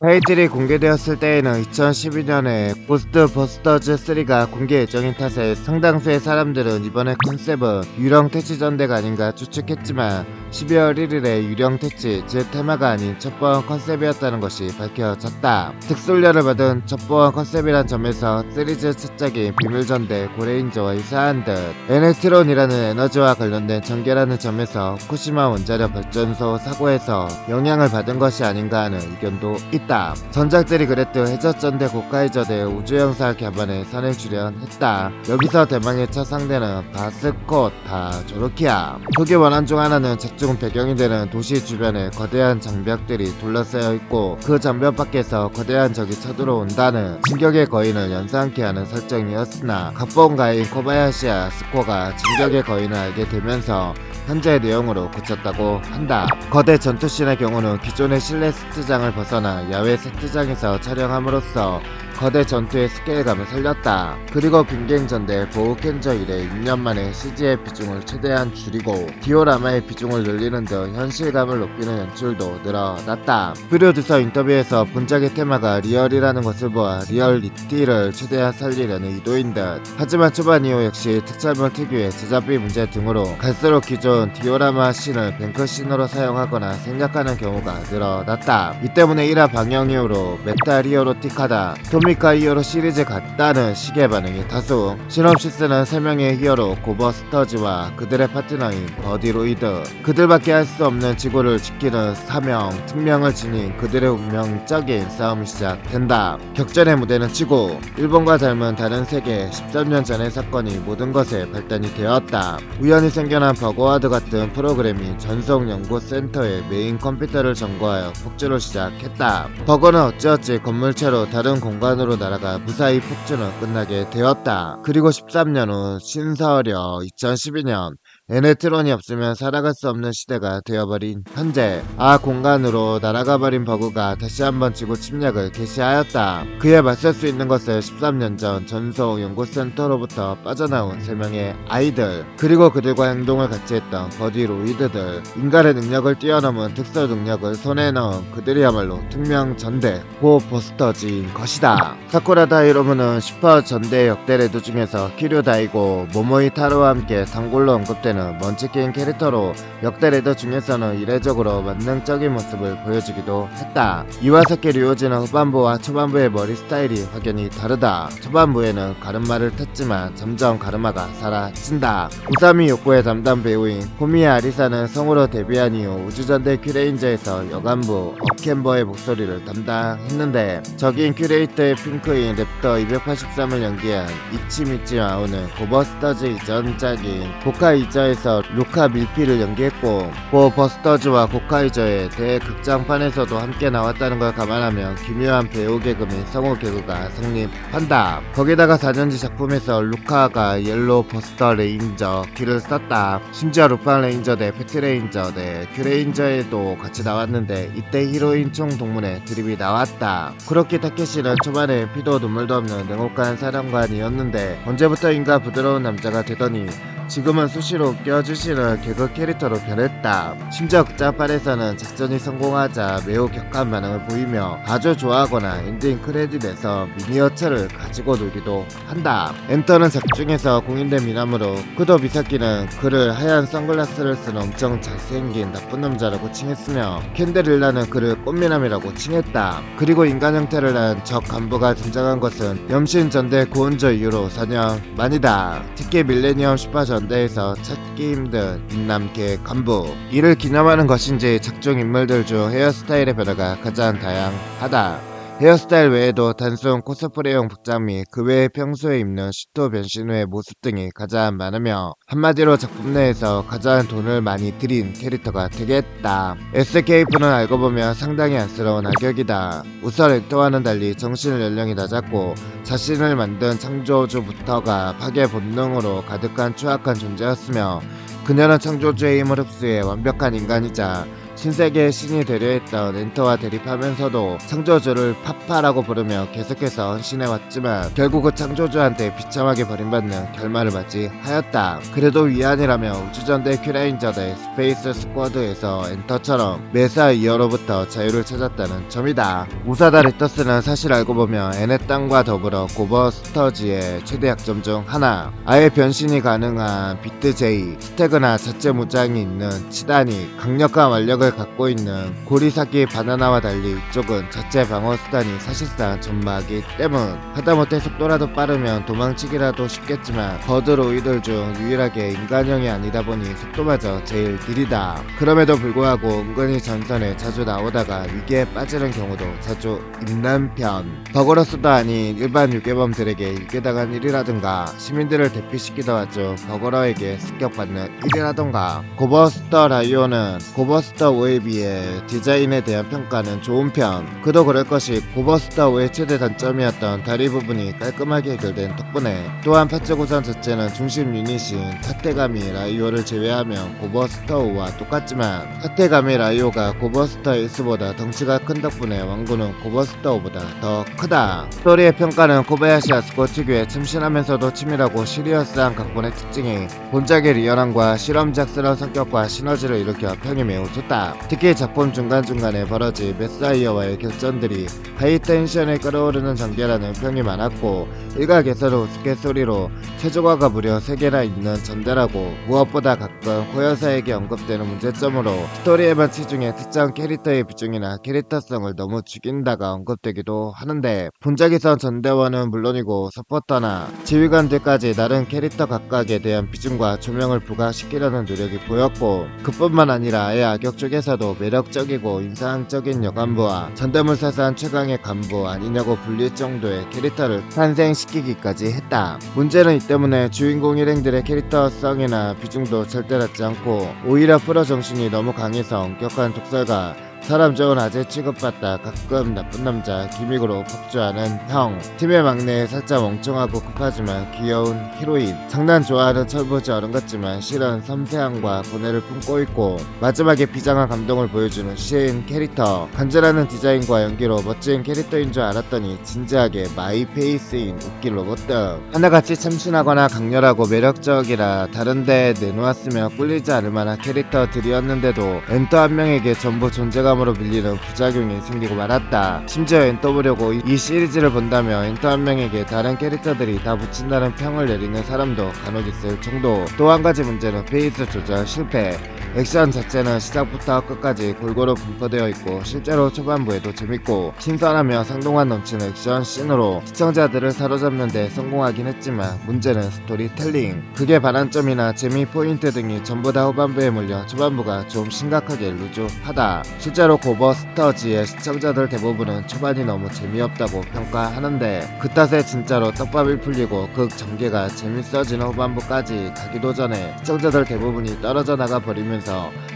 타이틀이 공개되었을 때에는 2012년에 고스트 버스터즈 3가 공개 예정인 탓에 상당수의 사람들은 이번의 컨셉은 유령 퇴치 전대가 아닌가 추측했지만 12월 1일에 유령 퇴치 즉 테마가 아닌 첩보원 컨셉이었다는 것이 밝혀졌다. 특수훈련을 받은 첩보원 컨셉이란 점에서 시리즈 첫작인 비밀전대 고레인저와 유사한 듯 에네트론이라는 에너지와 관련된 전개라는 점에서 후쿠시마 원자력 발전소 사고에서 영향을 받은 것이 아닌가 하는 의견도 있다. 전작들이 그랬듯 해저전대 고카이저대 우주영사 갸반에 선행 출연했다. 여기서 대망의 첫 상대는 바스코타 조르키야. 소개 원한 중 하나는 작중 배경이 되는 도시 주변에 거대한 장벽들이 둘러싸여 있고 그 장벽 밖에서 거대한 적이 쳐들어온다는 진격의 거인을 연상케 하는 설정이었으나 각본가인 코바야시야 스코가 진격의 거인을 알게 되면서 현재 내용으로 고쳤다고 한다. 거대 전투씬의 경우는 기존의 실내 세트장을 벗어나 야외 세트장에서 촬영함으로써 거대 전투의 스케일감을 살렸다. 그리고 빈갱전대 보우켄저 이래 6년 만에 CG의 비중을 최대한 줄이고 디오라마의 비중을 늘리는 등 현실감을 높이는 연출도 늘어났다. 프로듀서 인터뷰에서 본작의 테마가 리얼이라는 것을 보아 리얼리티를 최대한 살리려는 의도인 듯. 하지만 초반 이후 역시 특촬물 특유의 제작비 문제 등으로 갈수록 기존 디오라마 씬을 뱅크 씬으로 사용하거나 생략하는 경우가 늘어났다. 이 때문에 1화 방영 이후로 메탈 히어로틱하다, 토미카 히어로 시리즈 같다는 식의 반응이 다수. 시놉시스는 3명의 히어로 고버스터즈와 그들의 파트너인 버디 로이드, 그들밖에 할 수 없는 지구를 지키는 사명, 특명을 지닌 그들의 운명적인 싸움이 시작된다. 격전의 무대는 지구, 일본과 닮은 다른 세계. 13년 전의 사건이 모든 것에 발단이 되었다. 우연히 생겨난 버거와드 같은 프로그램이 전속연구센터의 메인 컴퓨터를 점거하여 폭주를 시작했다. 버거는 어찌어찌 건물체로 다른 공간으로 날아가 무사히 폭주는 끝나게 되었다. 그리고 13년 후 신서려 2012년 에네트론이 없으면 살아갈 수 없는 시대가 되어버린 현재, 공간으로 날아가버린 버그가 다시 한번 지구 침략을 개시하였다. 그에 맞설 수 있는 것을 13년 전 전속 연구센터로부터 빠져나온 3명의 아이들, 그리고 그들과 행동을 같이 했던 버디 로이드들, 인간의 능력을 뛰어넘은 특수 능력을 손에 넣은 그들이야말로 특명 전대 고버스터즈인 것이다. 사쿠라다 히로무는 슈퍼 전대 역대 레드 중에서 키류다이고 모모이 타로와 함께 단골로 언급되는 먼치킨 캐릭터로 역대 레드 중에서는 이례적으로 만능적인 모습을 보여주기도 했다. 이와사키 류오지는 후반부와 초반부의 머리 스타일이 확연히 다르다. 초반부에는 가르마를 탔지만 점점 가르마가 사라진다. 우사미 요코의 담당 배우인 코미야 아리사는 성우로 데뷔한 이후 우주전대 큐레인저에서 여간부 어켄버의 목소리를 담당했는데, 적인 큐레이터의 핑크인 랩터 283을 연기한 이치미치 마오는 고버스터즈 이전작인 고카이저에서 루카 밀피를 연기했고, 고버스터즈와 고카이저의 대극장판에서도 함께 나왔다는 걸 감안하면 기묘한 배우 개그 및 성우 개그가 성립한다. 거기다가 4년지 작품에서 루카가 옐로우 버스터 레인저 길을 썼다. 심지어 루판 레인저 대 패트 레인저 대 큐레인저에도 같이 나왔는데 이때 히로인 총 동문회 드립이 나왔다. 쿠로키 타케시는 초반에 피도 눈물도 없는 냉혹한 사령관이었는데 언제부터인가 부드러운 남자가 되더니 지금은 수시로 껴주시는 개그 캐릭터로 변했다. 심지어 극장판에서는 작전이 성공하자 매우 격한 반응을 보이며 아주 좋아하거나 엔딩 크레딧에서 미니어처를 가지고 놀기도 한다. 엔터는 작중에서 공인된 미남으로 쿠도 미사키는 그를 하얀 선글라스를 쓴 엄청 잘생긴 나쁜 남자라고 칭했으며 캔데릴라는 그를 꽃미남이라고 칭했다. 그리고 인간 형태를 한 적 간부가 등장한 것은 염신 전대 고운조 이후로 4년 만이다. 특히 밀레니엄 슈퍼 전대에서 찾기 힘든 인남계 간부, 이를 기념하는 것인지 작중 인물들 중 헤어스타일의 변화가 가장 다양하다. 헤어스타일 외에도 단순 코스프레용 복장 및 그 외에 평소에 입는 슈트 변신 후의 모습 등이 가장 많으며 한마디로 작품 내에서 가장 돈을 많이 들인 캐릭터가 되겠다. SKF는 알고 보면 상당히 안쓰러운 악역이다. 우선 액터와는 달리 정신 연령이 낮았고 자신을 만든 창조주부터가 파괴 본능으로 가득한 추악한 존재였으며, 그녀는 창조주의 힘을 흡수해 완벽한 인간이자 신세계의 신이 되려 했던 엔터와 대립하면서도 창조주를 파파라고 부르며 계속해서 헌신해왔지만 결국 그 창조주한테 비참하게 버림받는 결말을 맞이하였다. 그래도 위안이라며 우주전대 큐레인저 대 스페이스 스쿼드에서 엔터처럼 메사 이어로부터 자유를 찾았다는 점이다. 우사다 리터스는 사실 알고 보면 에넷 땅과 더불어 고버스터즈의 최대 약점 중 하나, 아예 변신이 가능한 비트 제이, 스태그나 자체 무장이 있는 치다니, 강력한 완력을 갖고 있는 고리사키 바나나와 달리 이쪽은 자체 방어 수단이 사실상 전마하기 때문. 하다못해 속도라도 빠르면 도망치기라도 쉽겠지만 버드로이들 중 유일하게 인간형이 아니다 보니 속도마저 제일 느리다. 그럼에도 불구하고 은근히 전선에 자주 나오다가 위기에 빠지는 경우도 자주 있는 편. 버거로스도 아닌 일반 유괴범들에게 유괴당한 일이라든가 시민들을 대피시키다 와주 버거러에게 습격받는 일이라든가. 고버스터 라이오는 고버스터 5에 비해 디자인에 대한 평가는 좋은 편. 그도 그럴 것이 고버스터 5의 최대 단점이었던 다리 부분이 깔끔하게 해결된 덕분에, 또한 파츠 구성 자체는 중심 유닛인 타테가미 라이오를 제외하면 고버스터 5와 똑같지만 타테가미 라이오가 고버스터 1보다 덩치가 큰 덕분에 왕구는 고버스터 5보다 더 크다. 스토리의 평가는 코바야시 아스코 특유의 참신하면서도 치밀하고 시리어스한 각본의 특징이 본작의 리얼함과 실험작스러운 성격과 시너지를 일으켜 평이 매우 좋다. 특히 작품 중간중간에 벌어진 메사이어와의 결전들이 하이텐션에 끌어오르는 전개라는 평이 많았고, 일각에서는 우스갯소리로 최조가가 무려 3개나 있는 전대라고 무엇보다 가끔 호여사에게 언급되는 문제점으로 스토리에만 치중해 특정 캐릭터의 비중이나 캐릭터성을 너무 죽인다가 언급되기도 하는데, 본작에선 전대원은 물론이고 서포터나 지휘관들까지 다른 캐릭터 각각에 대한 비중과 조명을 부과시키려는 노력이 보였고, 그뿐만 아니라 아예 악역 쪽에서도 매력적이고 인상적인 여간부와 전대물사상 최강의 간부 아니냐고 불릴 정도의 캐릭터를 탄생시키기까지 했다. 문제는 이 때문에 주인공 일행들의 캐릭터성이나 비중도 절대 낮지 않고, 오히려 프로 정신이 너무 강해서 엄격한 독설가, 사람 좋은 아재 취급받다 가끔 나쁜 남자 기믹으로 폭주하는 형, 팀의 막내 살짝 멍청하고 급하지만 귀여운 히로인, 장난 좋아하는 철부지 어른 같지만 실은 섬세함과 고뇌를 품고 있고, 마지막에 비장한 감동을 보여주는 시인 캐릭터, 간절하는 디자인과 연기로 멋진 캐릭터인 줄 알았더니 진지하게 마이페이스인 웃긴 로봇 등 하나같이 참신하거나 강렬하고 매력적이라 다른데 내놓았으면 꿀리지 않을 만한 캐릭터들이었는데도 엔터 한 명에게 전부 존재감으로 밀리는 부작용이 생기고 말았다. 심지어 엔터 보려고 이 시리즈를 본다며 엔터 한 명에게 다른 캐릭터들이 다 붙인다는 평을 내리는 사람도 간혹 있을 정도. 또 한 가지 문제는 페이스 조절 실패. 액션 자체는 시작부터 끝까지 골고루 분포되어 있고 실제로 초반부에도 재밌고 신선하며 상동감 넘치는 액션 씬으로 시청자들을 사로잡는 데 성공하긴 했지만, 문제는 스토리텔링. 그게 반환점이나 재미 포인트 등이 전부 다 후반부에 몰려 초반부가 좀 심각하게 루즈하다. 실제로 고버스터즈의 시청자들 대부분은 초반이 너무 재미없다고 평가하는데, 그 탓에 진짜로 떡밥이 풀리고 극 전개가 재밌어지는 후반부까지 가기도 전에 시청자들 대부분이 떨어져 나가 버리면서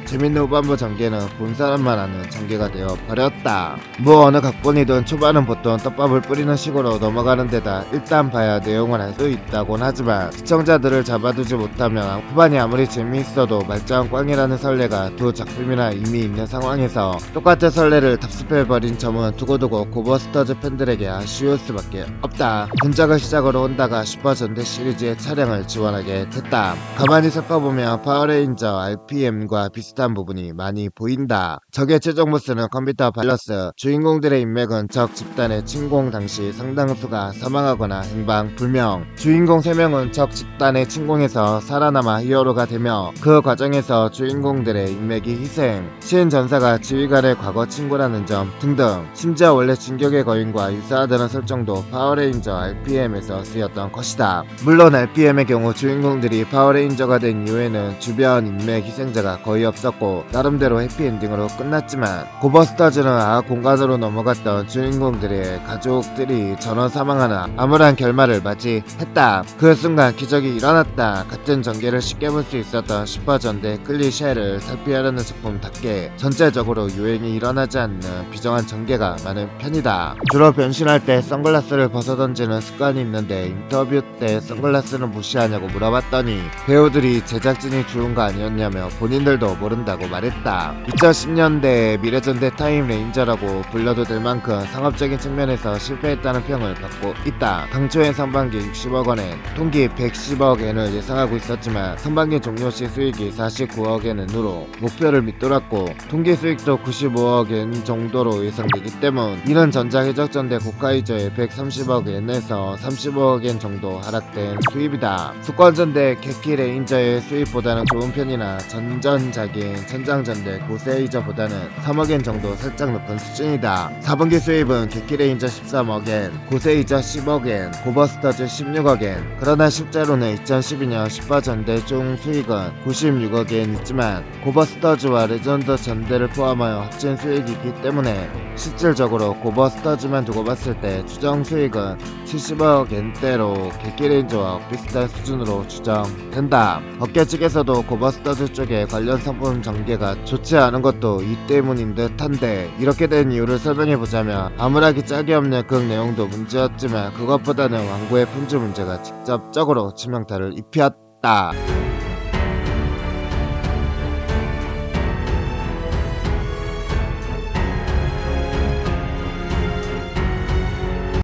재밌는 후반부 전개는 본 사람만 아는 전개가 되어 버렸다. 뭐 어느 각본이든 초반은 보통 떡밥을 뿌리는 식으로 넘어가는 데다 일단 봐야 내용을 알 수 있다곤 하지만, 시청자들을 잡아두지 못하면 후반이 아무리 재미있어도 말짱 꽝이라는 설레가 두 작품이나 이미 있는 상황에서 똑같은 설레를 답습해버린 점은 두고두고 고버스터즈 팬들에게 아쉬울 수밖에 없다. 본작을 시작으로 혼다가 슈퍼전대 시리즈의 촬영을 지원하게 됐다. 가만히 살펴보면 파워레인저 RPM과 비슷한 부분이 많이 보인다. 적의 최종 보스는 컴퓨터 바이러스, 주인공들의 인맥은 적 집단의 침공 당시 상당수가 사망하거나 행방불명, 주인공 3명은 적 집단의 침공에서 살아남아 히어로가 되며 그 과정에서 주인공들의 인맥이 희생, 시인 전사가 지휘관의 과거 친구라는 점 등등. 심지어 원래 진격의 거인과 유사하다는 설정도 파워레인저 RPM에서 쓰였던 것이다. 물론 RPM의 경우 주인공들이 파워레인저가 된 이후에는 주변 인맥 희생자가 거의 없었고 나름대로 해피엔딩으로 끝났지만, 고버스터즈는 아악 공간으로 넘어갔던 주인공들의 가족들이 전원 사망하는 암울한 결말을 맞이했다. 그 순간 기적이 일어났다. 같은 전개를 쉽게 볼 수 있었던 슈퍼전대 클리셰를 살피려는 작품답게 전체적으로 유행이 일어나지 않는 비정한 전개가 많은 편이다. 주로 변신할 때 선글라스를 벗어던지는 습관이 있는데, 인터뷰 때 선글라스는 무시하냐고 물어봤더니 배우들이 제작진이 주운 거 아니었냐며 본인들도 모른다 모른다고 말했다. 2010년대 미래전대 타임레인저라고 불러도 될 만큼 상업적인 측면에서 실패했다는 평을 받고 있다. 당초엔 상반기 60억원엔 통기 110억엔을 예상하고 있었지만 상반기 종료 시 수익이 49억엔으로 목표를 밑돌았고 통기 수익도 95억엔 정도로 예상되기 때문 이는 전자해적전대 고카이저의 130억엔에서 35억엔 정도 하락된 수입이다. 수권전대 개키레인저의 수입보다는 좋은 편이나 전전작인 천장전대 고세이저보다는 3억엔 정도 살짝 높은 수준이다. 4분기 수입은 개키레인저 13억엔, 고세이저 10억엔, 고버스터즈 16억엔. 그러나 실제로는 2012년 슈퍼전대 총 수익은 96억엔 있지만 고버스터즈와 레전드 전대를 포함하여 합친 수익이기 때문에 실질적으로 고버스터즈만 두고 봤을 때 추정 수익은 70억엔대로 개키레인저와 비슷한 수준으로 추정된다. 업계 측에서도 고버스터즈 쪽에 관련 상품 전개가 좋지 않은 것도 이 때문인 듯한데 이렇게 된 이유를 설명해보자면 아무라기 짝이 없는 극 내용도 문제였지만 그것보다는 완구의 품질 문제가 직접적으로 치명타를 입혔다.